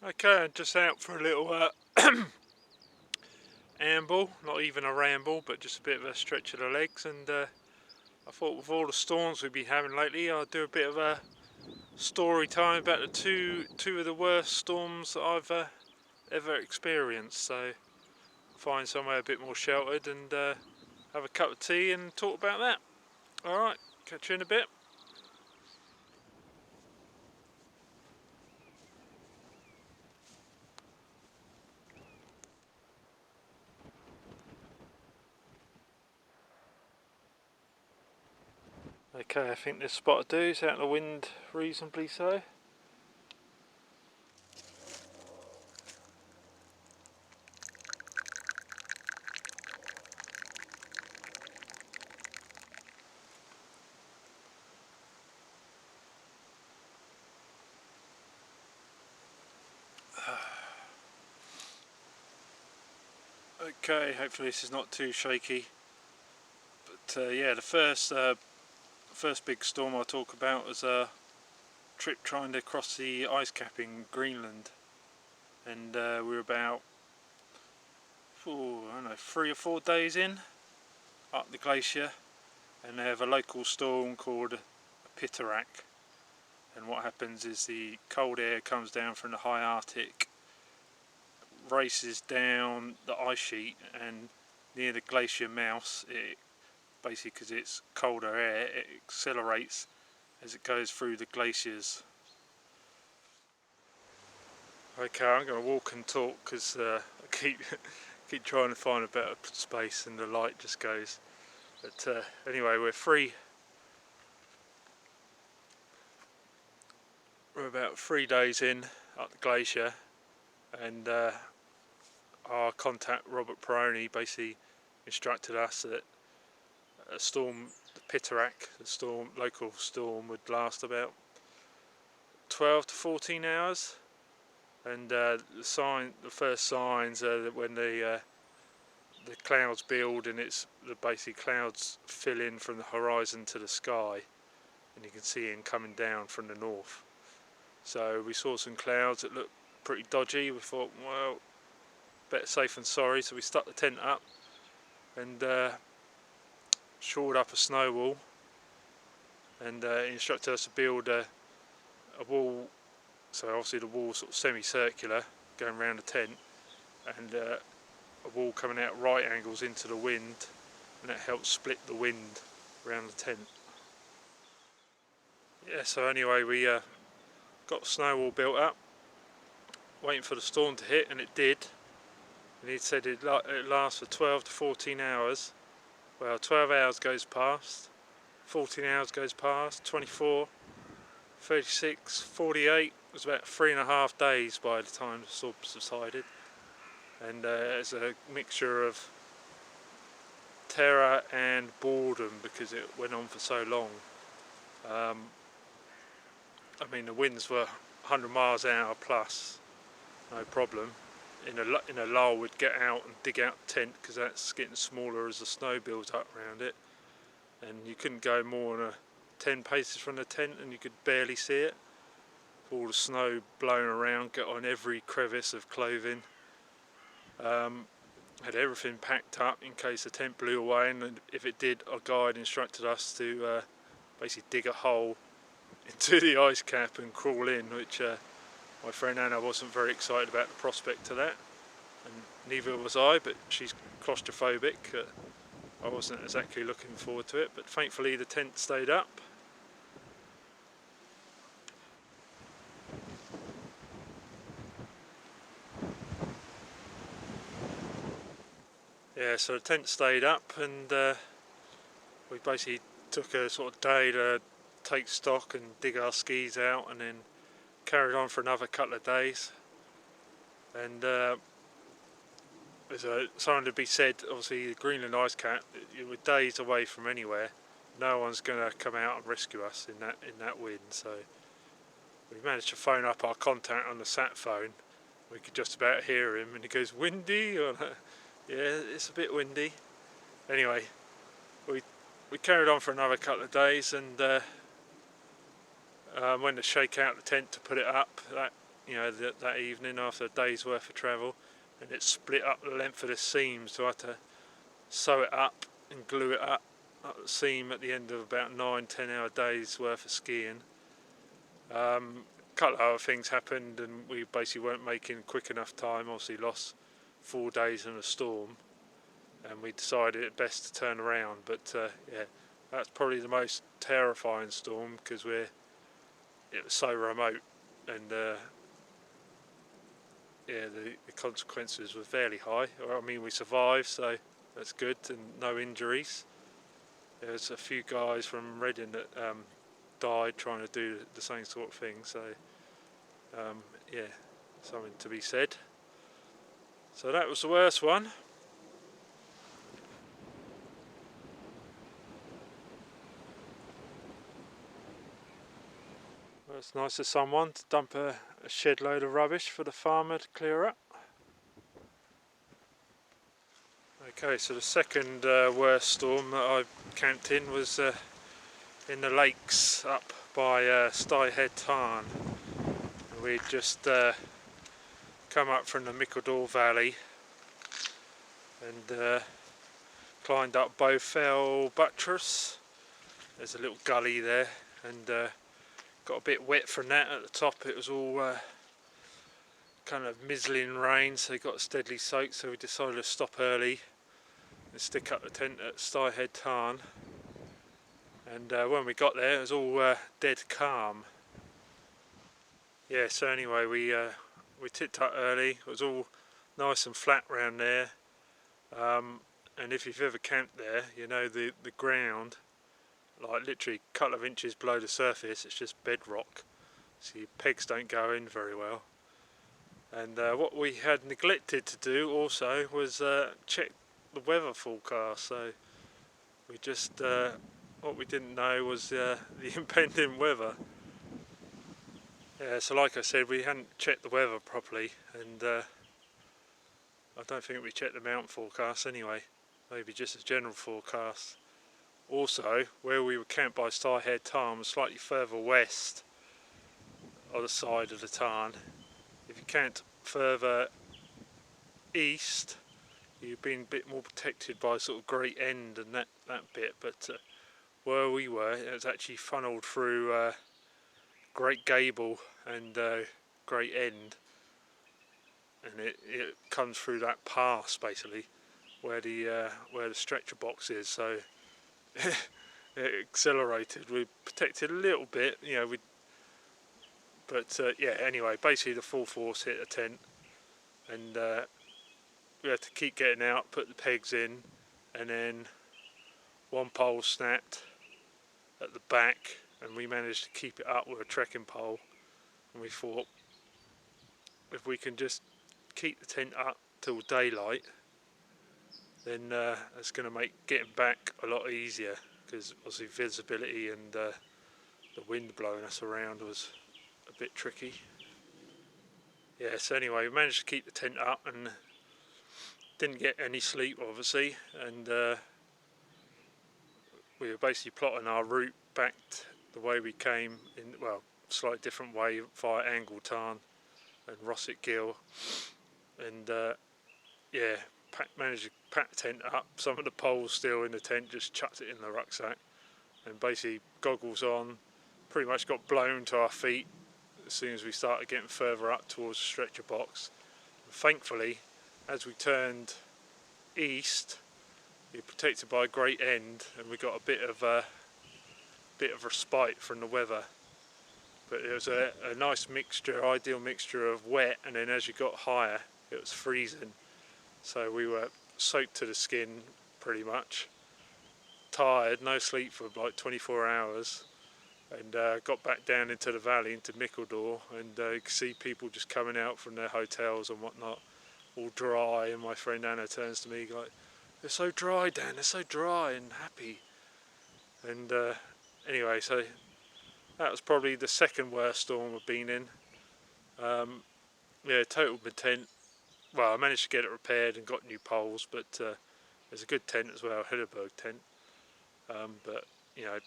Okay, I'm just out for a little amble, not even a ramble, but just a bit of a stretch of the legs. And I thought with all the storms we've been having lately, I'll do a bit of a story time about the two of the worst storms that I've ever experienced. So find somewhere a bit more sheltered and have a cup of tea and talk about that. All right, catch you in a bit. Okay, I think this spot will do. It's out in the wind reasonably so. Okay, hopefully this is not too shaky. But yeah, the first big storm I'll talk about was a trip trying to cross the ice cap in Greenland, and we were about I don't know, 3 or 4 days in up the glacier, and they have a local storm called a Pitarack. And what happens is the cold air comes down from the high Arctic, races down the ice sheet, and near the glacier mouth, it basically, because it's colder air, it accelerates as it goes through the glaciers. Okay, I'm going to walk and talk because I keep trying to find a better space and the light just goes. But anyway, we're about 3 days in up the glacier, and our contact Robert Peroni basically instructed us that a storm, the Pitarack, local storm, would last about 12 to 14 hours. And the first signs are that when the clouds build, and it's the basic clouds fill in from the horizon to the sky, and you can see them coming down from the north. So we saw some clouds that looked pretty dodgy. We thought, well, better safe than sorry, so we stuck the tent up and shored up a snow wall, and instructed us to build a wall. So obviously the wall's sort of semicircular, going around the tent, and a wall coming out at right angles into the wind, and that helps split the wind around the tent. Yeah, so anyway, we got the snow wall built up, waiting for the storm to hit, and it did. And he said it lasts for 12 to 14 hours. Well, 12 hours goes past, 14 hours goes past, 24, 36, 48. It was about 3.5 days by the time the storm subsided. And it's a mixture of terror and boredom because it went on for so long. I mean, the winds were 100 miles an hour plus, no problem. In a lull, we'd get out and dig out the tent because that's getting smaller as the snow builds up around it. And you couldn't go more than 10 paces from the tent and you could barely see it. All the snow blowing around, get on every crevice of clothing. Had everything packed up in case the tent blew away, and if it did, our guide instructed us to basically dig a hole into the ice cap and crawl in, which my friend Anna wasn't very excited about the prospect of that, and neither was I, but she's claustrophobic. I wasn't exactly looking forward to it, but thankfully the tent stayed up. Yeah, so the tent stayed up, and we basically took a sort of day to take stock and dig our skis out, and then carried on for another couple of days. And there's something to be said. Obviously, the Greenland ice cap, we're days away from anywhere. No one's going to come out and rescue us in that wind. So we managed to phone up our contact on the sat phone. We could just about hear him, and he goes, "Windy?" Yeah, it's a bit windy. Anyway, we carried on for another couple of days, and went to shake out the tent to put it up. That you know, that evening after a day's worth of travel, and it split up the length of the seam, so I had to sew it up and glue it up the seam at the end of about 9-10 hour days worth of skiing. A couple of other things happened, and we basically weren't making quick enough time. Obviously lost 4 days in a storm, and we decided it best to turn around. But yeah, that's probably the most terrifying storm, because it was so remote, and yeah, the consequences were fairly high. I mean, we survived, so that's good, and no injuries. There's a few guys from Reading that died trying to do the same sort of thing, so yeah, something to be said. So that was the worst one. Well, it's nice of someone to dump a shed load of rubbish for the farmer to clear up. Okay, so the second worst storm that I camped in was in the lakes up by Styhead Tarn. We'd just come up from the Mickledore Valley and climbed up Bowfell Buttress. There's a little gully there, and got a bit wet from that. At the top it was all kind of mizzling rain, so it got steadily soaked, so we decided to stop early and stick up the tent at Styhead Tarn. And when we got there, it was all dead calm. Yeah, so anyway, we tipped up early. It was all nice and flat round there, and if you've ever camped there, you know the ground, like literally a couple of inches below the surface, it's just bedrock, so your pegs don't go in very well. And what we had neglected to do also was check the weather forecast. So we just what we didn't know was the impending weather. Yeah, so like I said, we hadn't checked the weather properly, and I don't think we checked the mountain forecast anyway, maybe just a general forecast. Also, where we were camped by Styhead Tarn was slightly further west on the side of the tarn. If you camped further east, you've been a bit more protected by sort of Great End and that bit, but where we were, it was actually funneled through Great Gable and Great End, and it comes through that pass basically where the stretcher box is, so it accelerated. We protected a little bit, you know, but yeah, anyway, basically the full force hit the tent, and we had to keep getting out, put the pegs in, and then one pole snapped at the back, and we managed to keep it up with a trekking pole. And we thought, if we can just keep the tent up till daylight, then it's going to make getting back a lot easier, because obviously visibility and the wind blowing us around was a bit tricky. Yeah, so anyway, we managed to keep the tent up and didn't get any sleep obviously, and we were basically plotting our route back the way we came in, well, slightly different way via Angle Tarn and Rossett Gill, and yeah, managed to pack the tent up. Some of the poles still in the tent, just chucked it in the rucksack, and basically goggles on, pretty much got blown to our feet as soon as we started getting further up towards the stretcher box. And thankfully, as we turned east, we were protected by a Great End, and we got a bit of respite from the weather. But it was a nice mixture, ideal mixture of wet, and then as you got higher it was freezing, so we were soaked to the skin pretty much, tired, no sleep for like 24 hours, and got back down into the valley, into Mickledore, and you could see people just coming out from their hotels and whatnot, all dry, and my friend Anna turns to me like, "They're so dry, Dan, they're so dry and happy." And anyway, so that was probably the second worst storm I've been in. Yeah, totaled my tent. Well, I managed to get it repaired and got new poles, but there's a good tent as well, Hedderberg tent. But you know,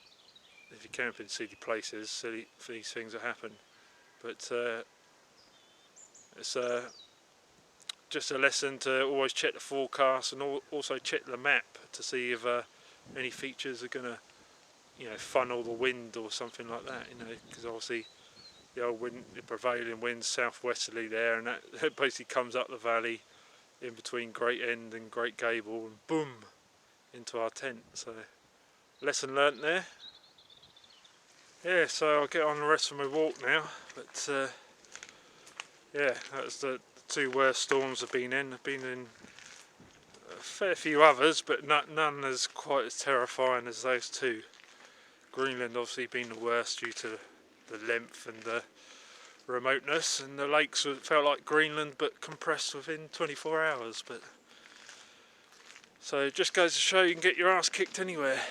if you camp in silly places, these things will happen. But It's just a lesson to always check the forecast and also check the map to see if any features are going to, funnel the wind or something like that. Because obviously the old wind, the prevailing wind's southwesterly there, and that basically comes up the valley in between Great End and Great Gable, and boom, into our tent. So lesson learnt there. Yeah, so I'll get on the rest of my walk now. But yeah, that's the two worst storms I've been in. I've been in a fair few others, but none as quite as terrifying as those two. Greenland obviously being the worst due to the length and the remoteness, and the lakes felt like Greenland but compressed within 24 hours. But so it just goes to show you can get your ass kicked anywhere.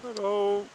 Hello.